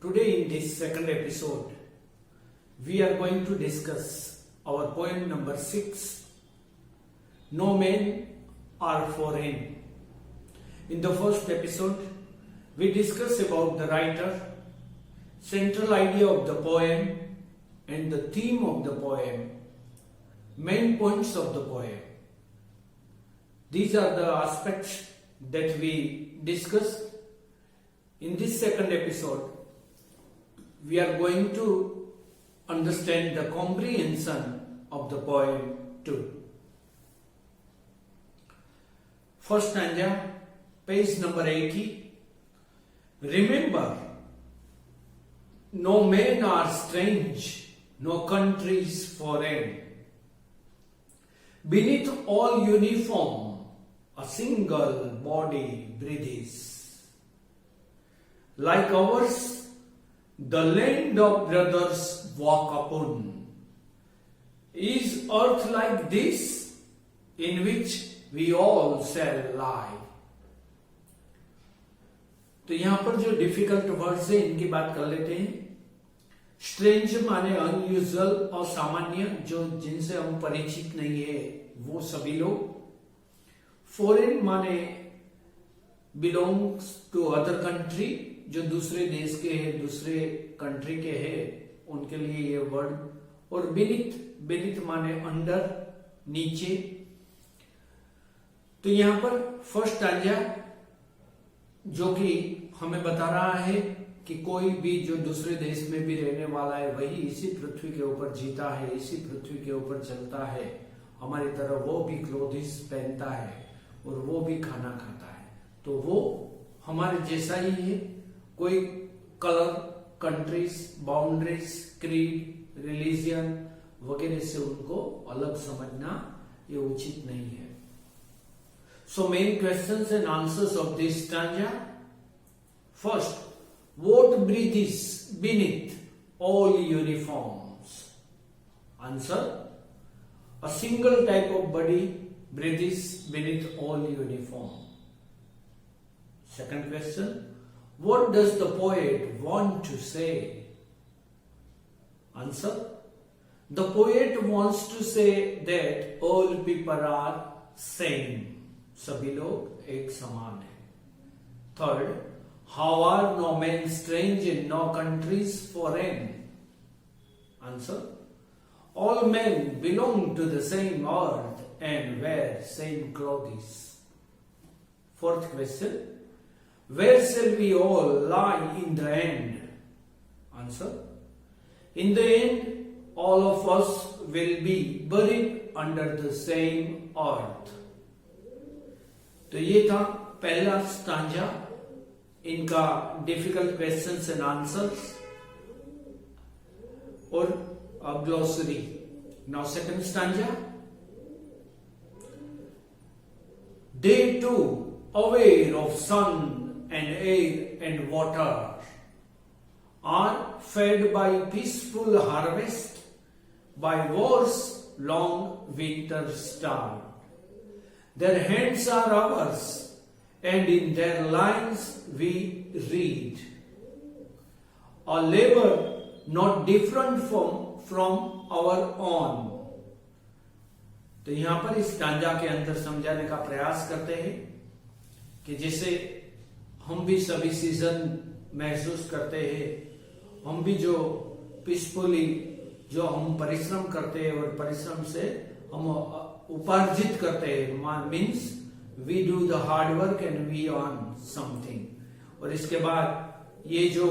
Today in this second episode, we are going to discuss our poem number 6, No Men Are Foreign. In the first episode, we discussed about the writer, central idea of the poem and the theme of the poem, main points of the poem. These are the aspects that we discussed. In this second episode, we are going to understand the comprehension of the poem too. First stanza, page number 80. Remember, no men are strange, no countries foreign. Beneath all uniform, a single body breathes. Like ours, the land of brothers walk upon. Is earth like this, in which we all shall lie? तो यहां पर जो difficult words है इनकी बात कर लेते हैं। स्ट्रेंज माने अनयूजुअल और सामान्य, जो जिनसे हम परिचित नहीं है वो सभी लोग। फॉरेन माने बिलोंग्स टू अदर कंट्री, जो दूसरे देश के हैं, दूसरे कंट्री के हैं, उनके लिए ये वर्ड। और बिनिथ माने अंडर, नीचे। तो यहां पर फर्स्ट स्टैंजा जो कि हमें बता रहा है कि कोई भी जो दूसरे देश में भी रहने वाला है वही इसी पृथ्वी के ऊपर जीता है, इसी पृथ्वी के ऊपर चलता है, हमारी तरह वो भी क्लोथिस पहनता है और वो भी खाना खाता है, तो वो हमारे जैसा ही है। कोई colour, countries, boundaries, creed, religion वगैरह से उनको अलग समझना ये उचित नहीं है। So main questions and answers of this stanza. First, what breathes beneath all uniforms? Answer, a single type of body breathes beneath all uniform. Second question, what does the poet want to say? Answer, the poet wants to say that all people are same. सभी लोग एक समान है। Third, how are no men strange in no countries foreign? Answer, all men belong to the same earth and wear same clothes. Fourth question, where shall we all lie in the end? Answer, in the end, all of us will be buried under the same earth. तो ये था पहला stanza, इनका difficult questions and answers और glossary. Now second stanza, they too aware of sun and air and water are fed by peaceful harvest by war's long winter star. Their hands are ours, and in their lines we read. A labor not different from our own. तो यहां पर इस stanza के अंदर समझाने का प्रयास करते हैं कि जैसे हम भी सभी सीजन महसूस करते हैं, हम भी जो पीसफुली जो हम परिश्रम करते हैं और परिश्रम से हम उपार्जित करते हैं, means we do the hard work and we earn something. और इसके बाद ये जो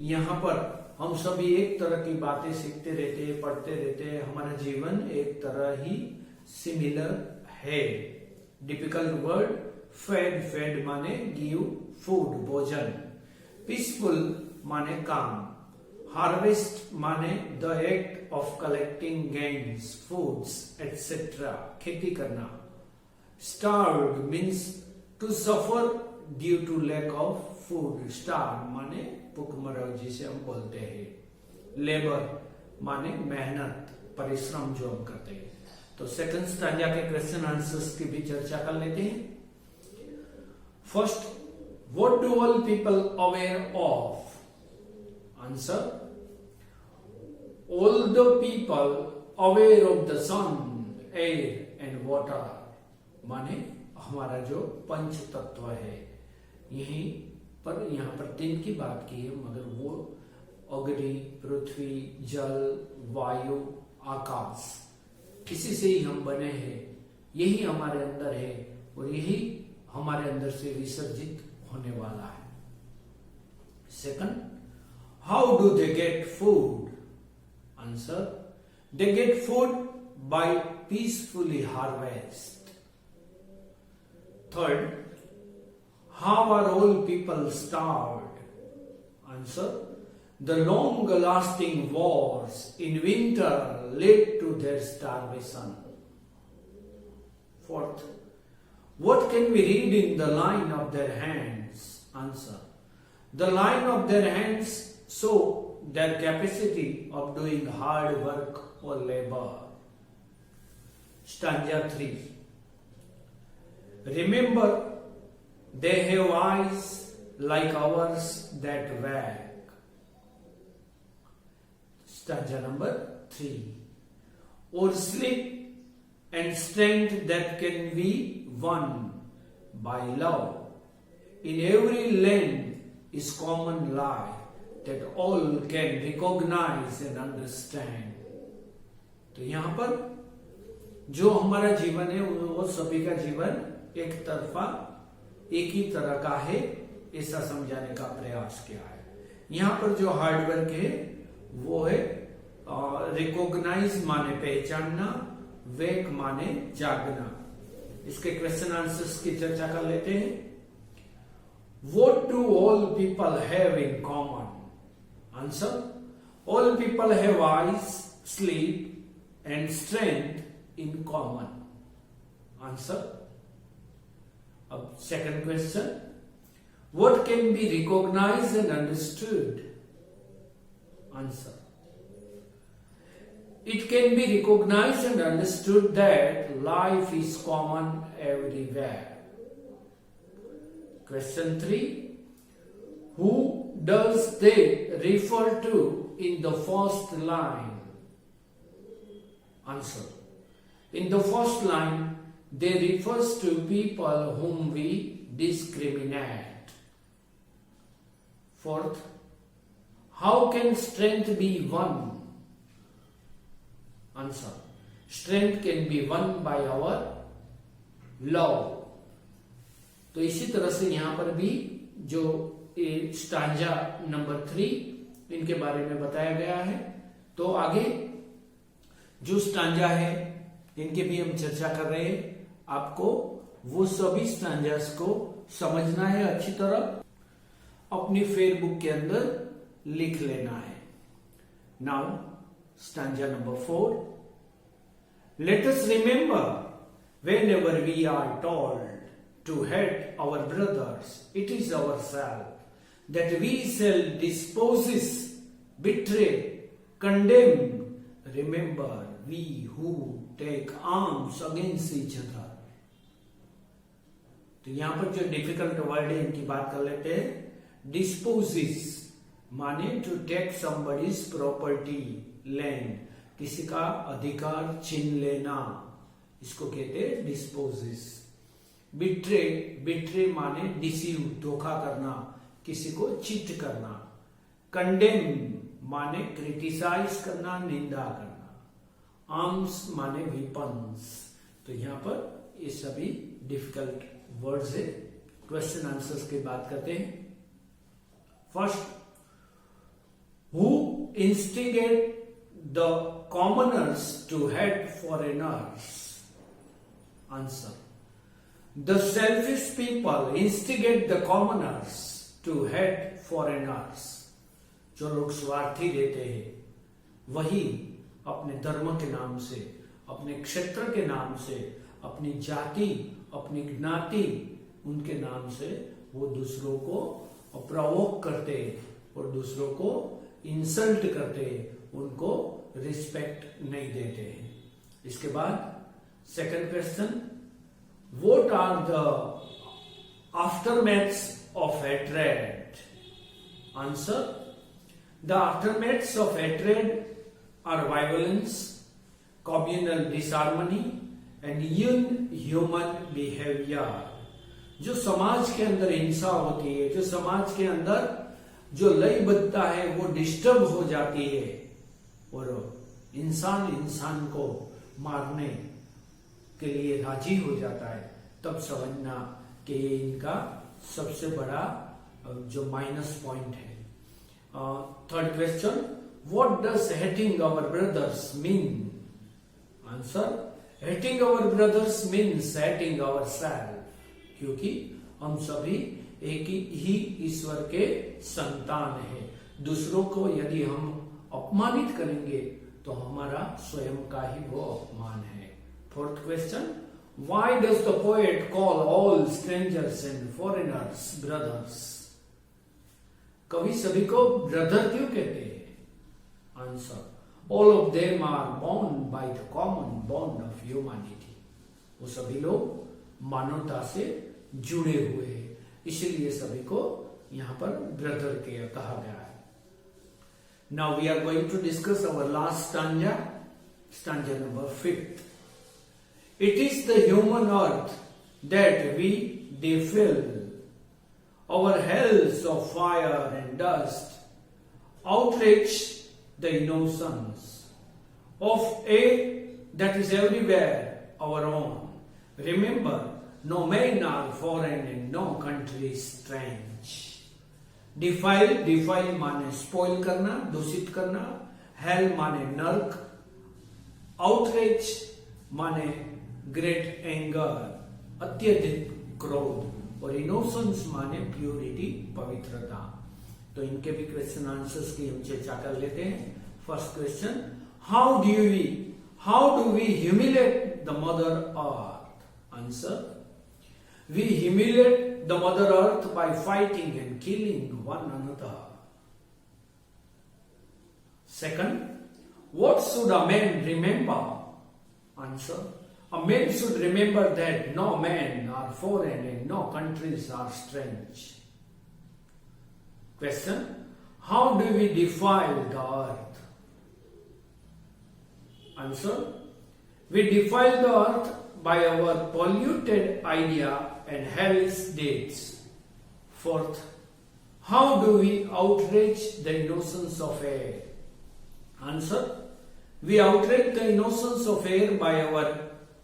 यहाँ पर हम सभी एक तरह की बातें सीखते रहते हैं, पढ़ते रहते हैं, हमारा जीवन एक तरह ही सिमिलर है। डिफिकल्ट वर्ड, फेड माने गिव फूड, भोजन। पीसफुल माने काम। हार्वेस्ट माने the act of collecting grains, foods etcetera, खेती करना। Starved means to suffer due to lack of food. Starve माने भूखमरो जिसे हम बोलते हैं। लेबर माने मेहनत, परिश्रम जो हम करते हैं। तो सेकंड स्टांजा के क्वेश्चन आंसर्स की भी चर्चा कर लेते हैं। First, what do all people aware of? Answer, all the people aware of the sun, air and water, माने हमारा जो पंच तत्व है, यहीं पर यहाँ पर 3 की बात की है, मगर वो अग्नि, पृथ्वी, जल, वायु, आकाश, इसी से ही हम बने हैं, यही हमारे अंदर है और यही हमारे अंदर से विसर्जित होने वाला है। Second, how do they get food? Answer, they get food by peacefully harvest. Third, how are all people starved? Answer, the long lasting wars in winter led to their starvation. Fourth, what can we read in the line of their hands? Answer, the line of their hands show their capacity of doing hard work or labor. Stanza 3. Remember, they have eyes like ours that wag. Stanza number 3. Or sleep and strength that can be won by love. In every land is common life that all can recognize and understand. तो यहाँ पर जो हमारा जीवन है वो सभी का जीवन एक तरफा, एक ही तरह का है, ऐसा समझाने का प्रयास किया है। यहाँ पर जो हार्डवर्क है वो है रिकॉग्नाइज माने पहचानना, वेक माने जागना। इसके क्वेश्चन आंसर्स की चर्चा कर लेते हैं। What do all people have in common? Answer, all people have eyes, sleep and strength in common. Answer. अब second question, what can be recognized and understood? Answer, it can be recognized and understood that life is common everywhere. Question 3, who does they refer to in the first line? Answer, in the first line they refers to people whom we discriminate. Fourth, how can strength be won? Answer, strength can be won by our love. तो इसी तरह से यहाँ पर भी जो stanza number 3 इनके बारे में बताया गया है। तो आगे जो स्टांजा है इनके भी हम चर्चा कर रहे हैं। आपको वो सभी स्टांजास को समझना है, अच्छी तरह अपनी फेयरबुक के अंदर लिख लेना है। Now stanza number 4, let us remember whenever we are told to hate our brothers, it is ourselves that we shall dispose, betray, condemn. Remember, we who take arms against each other. तो यहां पर जो difficult word है इनकी बात कर लेते हैं। डिस्पोजिस माने to take somebody's property, land, किसी का अधिकार छीन लेना, इसको कहते हैं डिस्पोजिस। बिट्रे, बिट्रे माने डिसीव, धोखा करना, किसी को चीट करना। कंडेम माने क्रिटिसाइज करना, निंदा करना। आर्म्स माने वेपन्स। तो यहां पर ये सभी डिफिकल्ट वर्ड्स है। क्वेश्चन आंसर्स की बात करते हैं। First, who instigate the commoners to hate foreigners? Answer, the selfish people instigate the commoners to hate foreigners. जो लोग स्वार्थी रहते हैं वही अपने धर्म के नाम से, अपने क्षेत्र के नाम से, अपनी जाति, अपनी ज्ञाति, उनके नाम से वो दूसरों को प्रोवोक करते और दूसरों को इंसल्ट करते, उनको रिस्पेक्ट नहीं देते हैं। इसके बाद second question, what are the aftermaths of hatred? Answer, The aftermaths of hatred are violence, communal disharmony and inhuman behavior. जो समाज के अंदर हिंसा होती है, जो समाज के अंदर जो लयबद्धता है वो डिस्टर्ब हो जाती है और इंसान इंसान को मारने के लिए राजी हो जाता है, तब समझना कि ये इनका सबसे बड़ा जो माइनस पॉइंट है. Third question, what does hating our brothers mean? Answer, hating our brothers means hating our self. क्योंकि हम सभी एक ही ईश्वर के संतान हैं. दूसरों को यदि हम अपमानित करेंगे तो हमारा स्वयं का ही वो अपमान है. Fourth question, why does the poet call all strangers and foreigners brothers? कवि सभी को ब्रदर क्यों कहते हैं? Answer, all of them are born by the common bond of humanity. वो सभी लोग मानवता से जुड़े हुए हैं, इसलिए सभी को यहां पर ब्रदर के कहा गया है. Now we are going to discuss our last stanza number 5. It is the human earth that we defile, our hells of fire and dust outrage the innocence of air that is everywhere our own. Remember, no men are foreign and no country is strange. Defile माने spoil करना, दूषित करना. Hell माने नर्क. Outrage माने great anger, अत्यधिक क्रोध. और इनोसेंस माने प्योरिटी, पवित्रता. तो इनके भी क्वेश्चन आंसर्स की हम चर्चा कर लेते हैं. First question, how do we humiliate the mother earth? Answer, we humiliate the mother earth by fighting and killing one another. Second, what should a man remember? Answer, a man should remember that no men are foreign and no countries are strange. Question, how do we defile the earth? Answer, we defile the earth by our polluted idea and hellish deeds. Fourth, how do we outrage the innocence of air? Answer, we outrage the innocence of air by our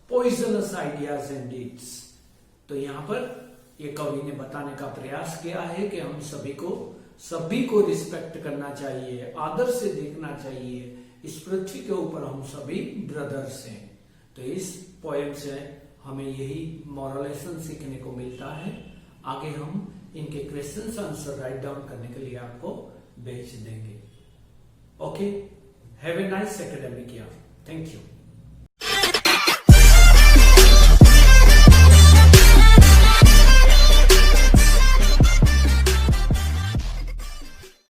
poisonous ideas and deeds. तो यहां पर ये कवि ने बताने का प्रयास किया है कि हम सभी को रिस्पेक्ट करना चाहिए, आदर से देखना चाहिए. इस पृथ्वी के ऊपर हम सभी ब्रदर्स हैं. तो इस पोएम से हमें यही मॉरल लेसन सीखने को मिलता है. आगे हम इनके क्वेश्चंस आंसर राइट डाउन करने के लिए आपको भेज देंगे. Okay, have a nice academic year. Thank you.